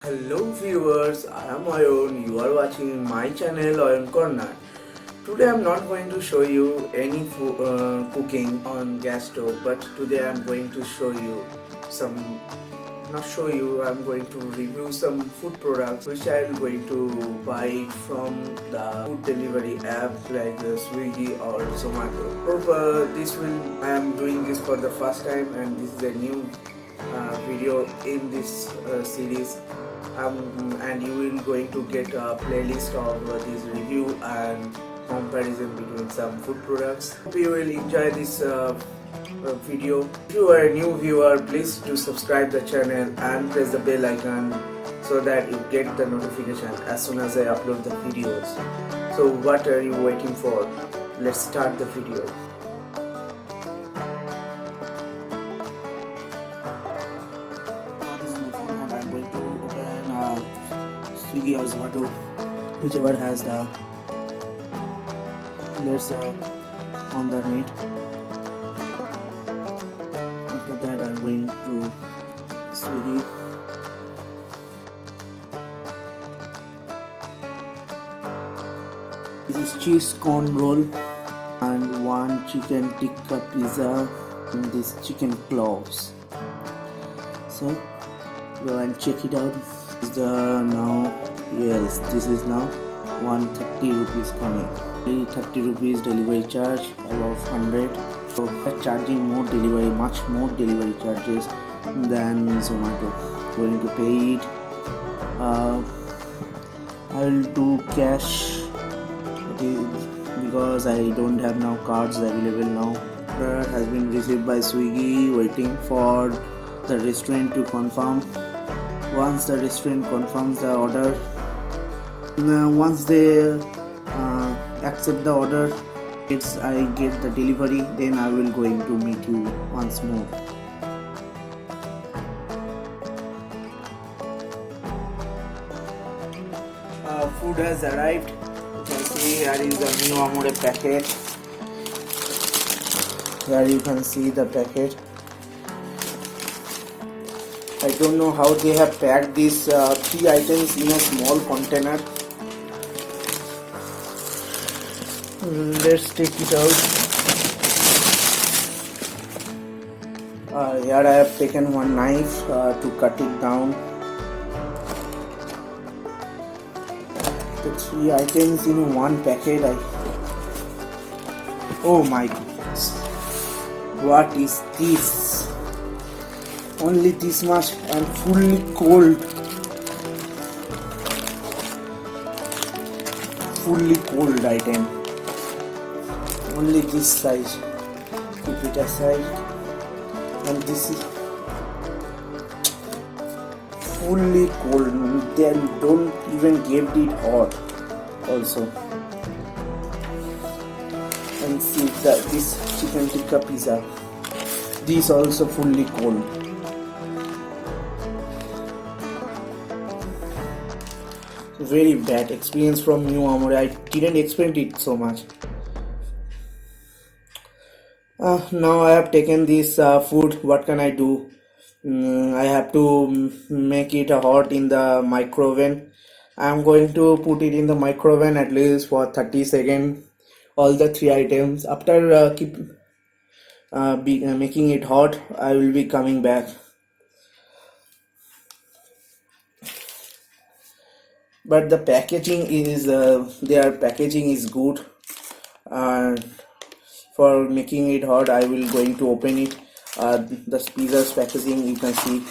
Hello viewers, I am Ayon. You are watching my channel Ayon Corner. Today I am not going to show you any cooking on gas stove, but today I am going to show you some, not show you, I am going to review some food products which I am going to buy from the food delivery app like Swiggy or Zomato. Hope I am doing this for the first time, and this is a new video in this series, and you will going to get a playlist of this review and comparison between some food products. Hope you will enjoy this video. If you are a new viewer, please do subscribe the channel and press the bell icon so that you get the notification as soon as I upload the videos. So what are you waiting for? Let's start the video. I'm going to open Swiggy or Zomato, whichever has the let's on the net. After that, I'm going to Swiggy. This is cheese corn roll and one chicken tikka pizza and this chicken claws. So go and check it out. This is now 130 rupees coming. 30 rupees delivery charge, above 100. So charging more delivery, much more delivery charges than Zomato. Going to pay it. I will do cash because I don't have now cards available now. Order has been received by Swiggy, waiting for the restaurant to confirm. Once the restaurant confirms the order, once they accept the order, I get the delivery, then I will going to meet you once more. Food has arrived. You can see here is the New Amore packet. Here you can see the packet. I don't know how they have packed these 3 items in a small container. Let's take it out. Here I have taken one knife to cut it down. The 3 items in one packet. Oh my goodness! What is this? Only this much and fully cold. Fully cold item. Only this size. Keep it aside. And this is fully cold. They don't even give it hot. Also. And see this chicken tikka pizza. This also fully cold. Very bad experience from New Amore. I didn't expect it so much. Now I have taken this food. What can I do? I have to make it hot in the microwave. I am going to put it in the microwave at least for 30 seconds. All the 3 items. After making it hot, I will be coming back. But the packaging is their packaging is good, and for making it hot I will going to open it. The pizza's packaging, you can see,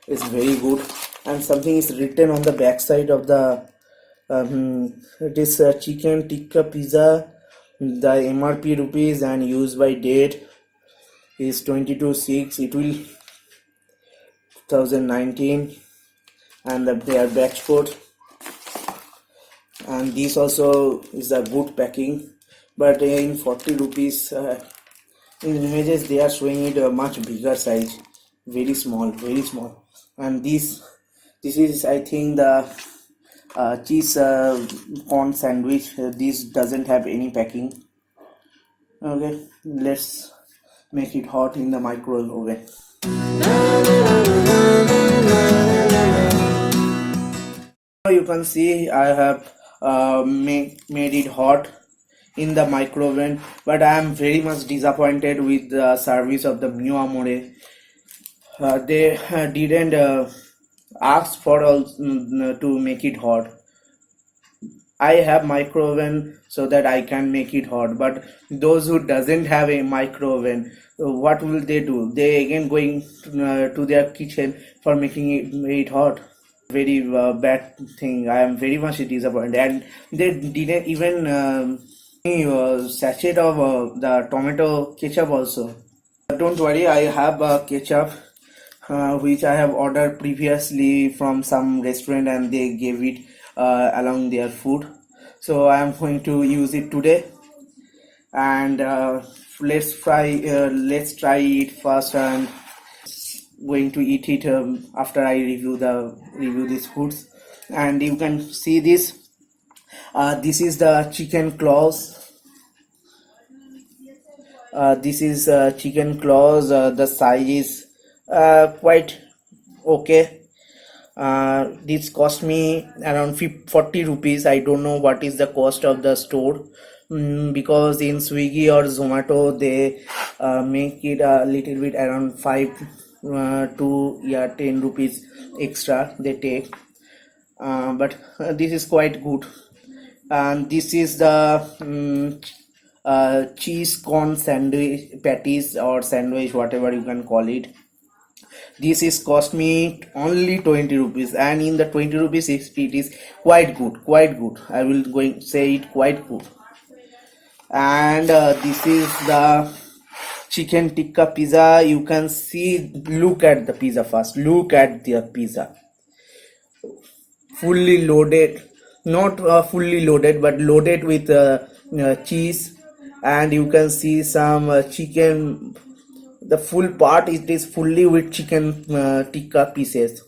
is very good, and something is written on the back side of the it is chicken tikka pizza. The MRP rupees and use by date is 22/6. It will 2019, and their batch code. And this also is a good packing, but in 40 rupees in images they are showing it a much bigger size, very small. And this is, I think, the cheese corn sandwich. This doesn't have any packing. Okay, let's make it hot in the microwave oven. You can see I have made it hot in the microwave, but I am very much disappointed with the service of the Mio Amore. They didn't ask for to make it hot. I have microwave so that I can make it hot, but those who doesn't have a microwave, what will they do? They again going to their kitchen for making it hot. Very bad thing. I am very much disappointed, and they didn't even sachet of the tomato ketchup also. Don't worry, I have ketchup which I have ordered previously from some restaurant, and they gave it along their food. So I am going to use it today, and let's try it first, and going to eat it after I review these foods. And you can see this. This is the chicken claws. This is chicken claws. The size is quite okay. This cost me around 40 rupees. I don't know what is the cost of the store, because in Swiggy or Zomato they make it a little bit around 5 to 10 rupees extra they take, but this is quite good. And this is the cheese corn sandwich patties or sandwich, whatever you can call it. This is cost me only 20 rupees, and in the 20 rupees it is quite good. I will going say it quite good. And this is the chicken tikka pizza. You can see, look at the pizza first. Look at the pizza, fully loaded, not fully loaded, but loaded with cheese. And you can see some chicken. The full part, it is fully with chicken tikka pieces,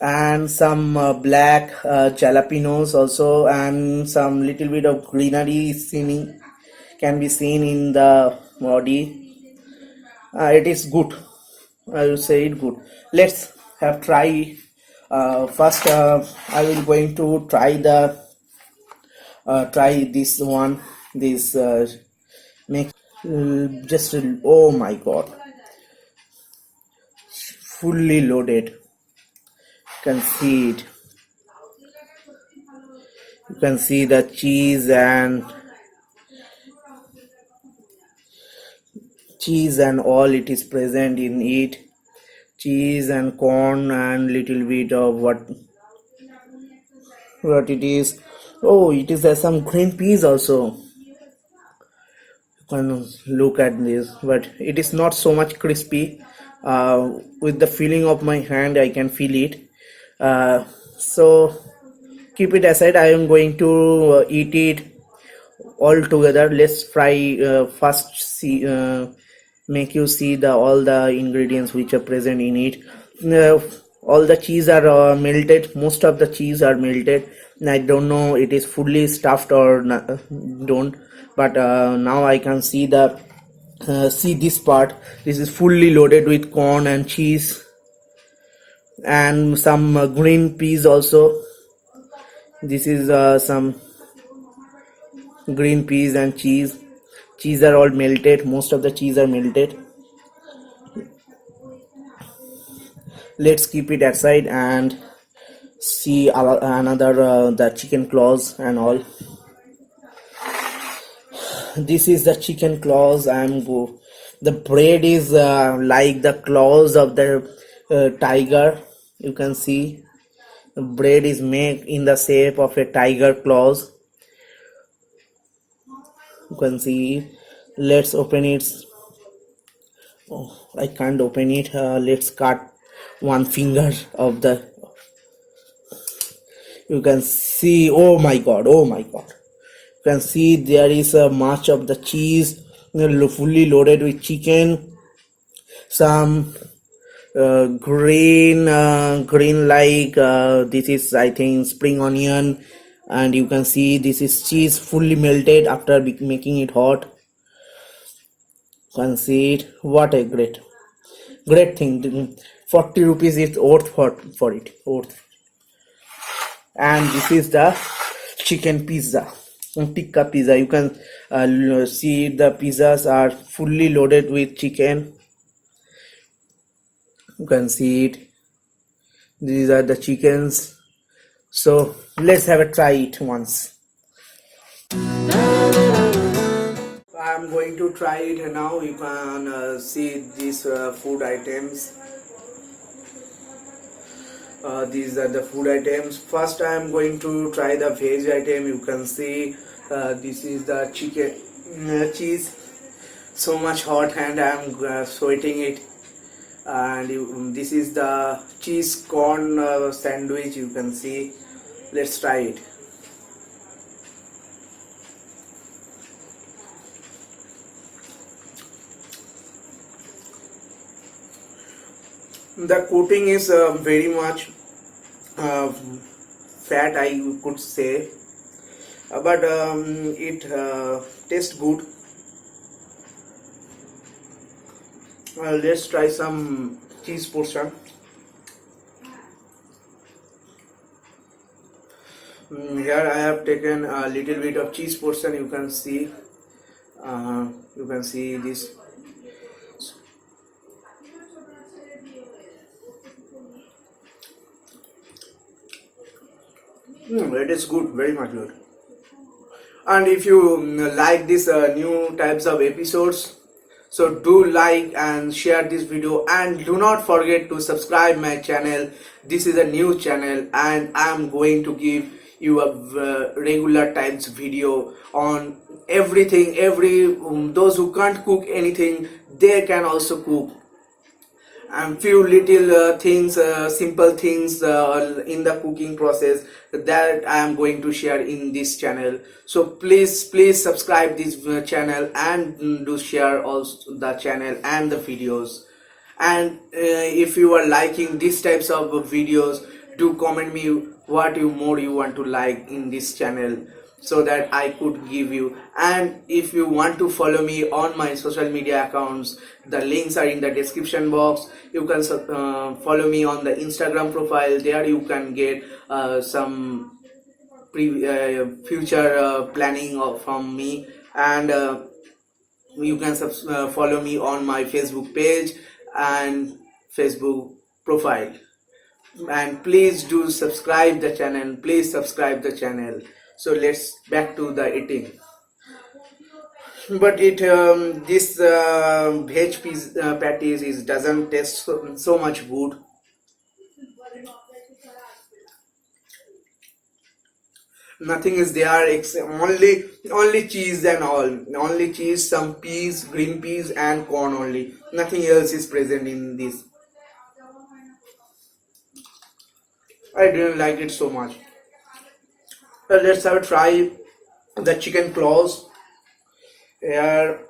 and some black jalapenos also, and some little bit of greenery can be seen in the body. It is good. I will say it good. Let's have try. First, I will going to try this one. This make just oh my god, fully loaded. You can see it. You can see the cheese and all it is present in it. Cheese and corn and little bit of what it is. Oh, it is some green peas also. You can look at this, but it is not so much crispy. With the feeling of my hand, I can feel it. So keep it aside. I am going to eat it all together. Let's fry first. Make you see all the ingredients which are present in it. All the cheese are melted. Most of the cheese are melted. I don't know it is fully stuffed or not, don't, but now I can see see this part. This is fully loaded with corn and cheese and some green peas also. This is some green peas and cheese. Cheese are all melted. Most of the cheese are melted. Let's keep it aside and see another the chicken claws and all. This is the chicken claws. The bread is like the claws of the tiger. You can see the bread is made in the shape of a tiger claws. You can see. Let's open it. Oh, I can't open it. Let's cut one finger of the. You can see. Oh my god, you can see there is much of the cheese, fully loaded with chicken, some green like this is, I think, spring onion, and you can see this is cheese fully melted after making it hot. You can see it. What a great thing. 40 rupees is worth for it. Worth. and this is the chicken pizza, tikka pizza. You can see the pizzas are fully loaded with chicken. You can see it. These are the chickens. So let's have a try it once. I'm going to try it now. You can see these food items. These are the food items. First I am going to try the veg item. You can see this is the chicken cheese. So much hot and I am sweating it. And this is the cheese corn sandwich. You can see. Let's try it. The coating is very much fat, I could say, but it tastes good. Let's try some cheese portion. Here I have taken a little bit of cheese portion. You can see this. It is good, very much good. And if you like this new types of episodes, so do like and share this video, and do not forget to subscribe my channel. This is a new channel and I'm going to give you a regular types video on everything. Those who can't cook anything, they can also cook, and few little things, simple things in the cooking process that I am going to share in this channel. So please subscribe this channel and do share also the channel and the videos. And if you are liking these types of videos, do comment me what you want to like in this channel, so that I could give you. And if you want to follow me on my social media accounts, the links are in the description box. You can follow me on the Instagram profile. There you can get some future planning from me. And you can follow me on my Facebook page and Facebook profile. And please do subscribe the channel. So let's back to the eating. But this veg patties doesn't taste so much good. Nothing is there except only cheese and all. Only cheese, some peas, green peas and corn only. Nothing else is present in this. I didn't like it so much. Let's have a try the chicken claws. Here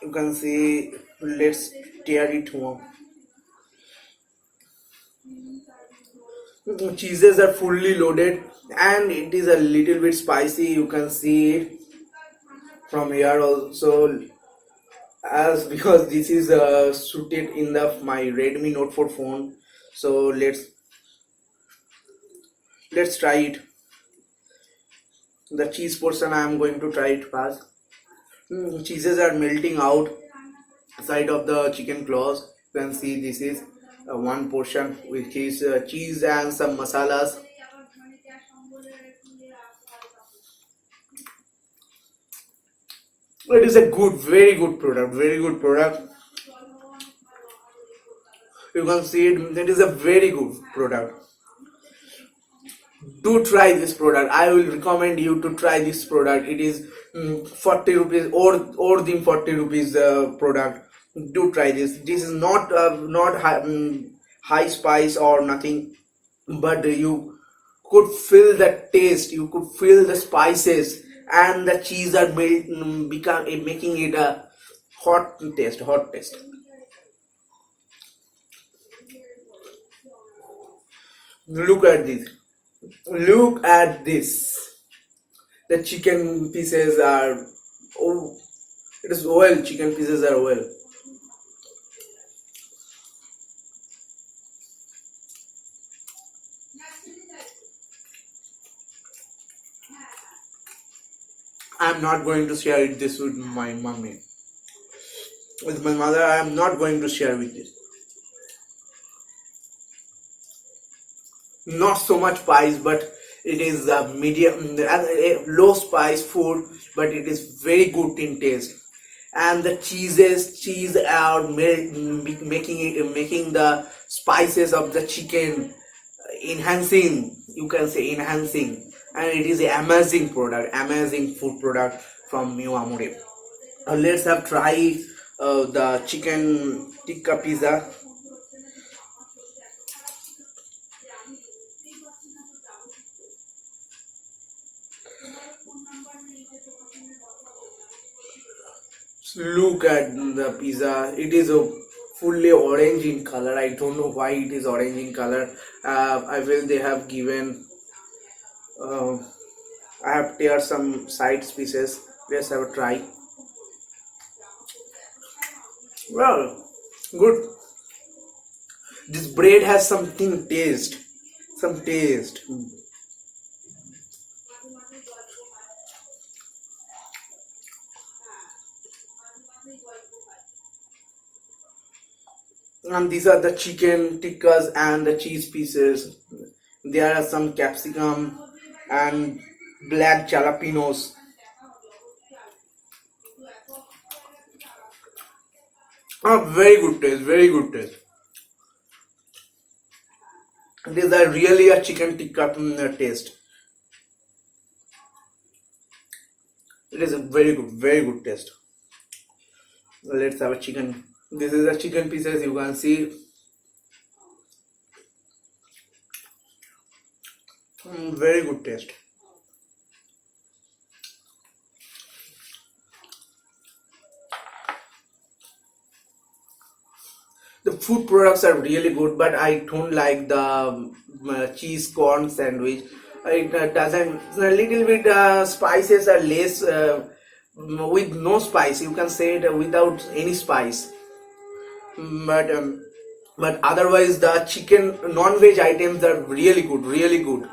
you can see. Let's tear it more. Cheeses are fully loaded and it is a little bit spicy. You can see it from here also, as because this is suited in the my Redmi Note 4 phone. So let's try it. The cheese portion I am going to try it fast. Cheeses are melting out side of the chicken claws. You can see this is one portion which is cheese and some masalas. It is a good, very good product. You can see it is a very good product. Do try this product. I will recommend you to try this product. It is 40 rupees or the 40 rupees product. Do try this. This is not high spice or nothing, but you could feel the taste, you could feel the spices, and the cheese are making it a hot taste. Look at this. Look at this. The chicken pieces are, oh, it is oil. Chicken pieces are oil. I'm not going to share this with my mommy. With my mother, I am not going to share with this. Not so much spice, but it is a medium, low spice food, but it is very good in taste. And the cheese are making the spices of the chicken enhancing, you can say enhancing, and it is an amazing product, amazing food product from Mio Amore. Let's have try the chicken tikka pizza. Look at the pizza. It is a fully orange in color. I don't know why it is orange in color. I feel they have given. I have tear some side pieces. Let's have a try. Well, good. This bread has something taste. Some taste. And these are the chicken tikkas and the cheese pieces. There are some capsicum and black jalapenos. Very good taste, very good taste. These are really a chicken tikka taste. It is a very good taste. Let's have a chicken. This is a chicken pieces, you can see. Very good taste. The food products are really good, but I don't like the cheese corn sandwich. It doesn't, a little bit spices are less, with no spice, you can say it without any spice. But otherwise the chicken non-veg items are really good, really good.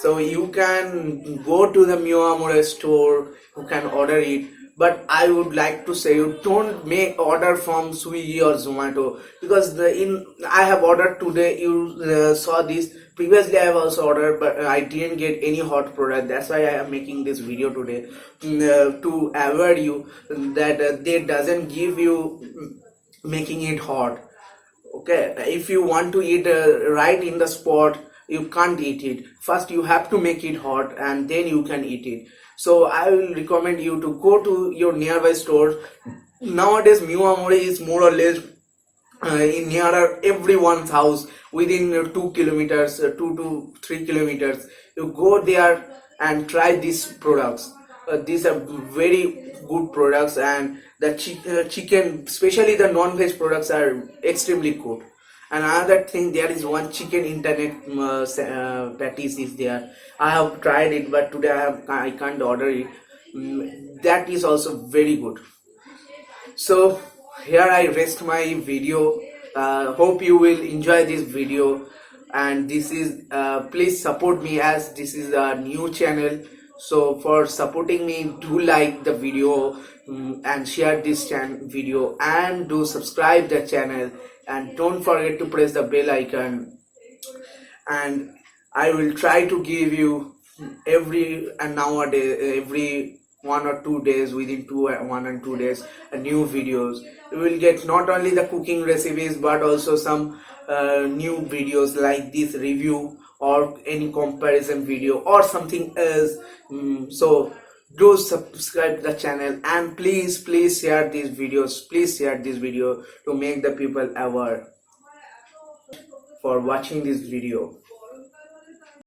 So you can go to the Mio Amore store, you can order it. But I would like to say, you don't make order from Swiggy or Zomato, because I have ordered today. You saw this. Previously I have also ordered, but I didn't get any hot product. That's why I am making this video today, to avoid you that they doesn't give you making it hot. Okay, if you want to eat right in the spot, you can't eat it. First you have to make it hot and then you can eat it. So I will recommend you to go to your nearby stores. Nowadays Mio Amore is more or less in nearer everyone's house, within 2 kilometers, 2 to 3 kilometers. You go there and try these products. These are very good products, and the chicken, especially the non-veg products, are extremely good. And another thing, there is one chicken internet patties is there. I have tried it, but today I can't order it. That is also very good. So here I rest my video. Hope you will enjoy this video, and this is please support me, as this is a new channel. So for supporting me, do like the video, and share this video, and do subscribe the channel, and don't forget to press the bell icon. And I will try to give you every 1 or 2 days, within 1 and 2 days, new videos. You will get not only the cooking recipes, but also some new videos like this review or any comparison video or something else. So do subscribe the channel, and please share these videos. Please share this video to make the people aware for watching this video.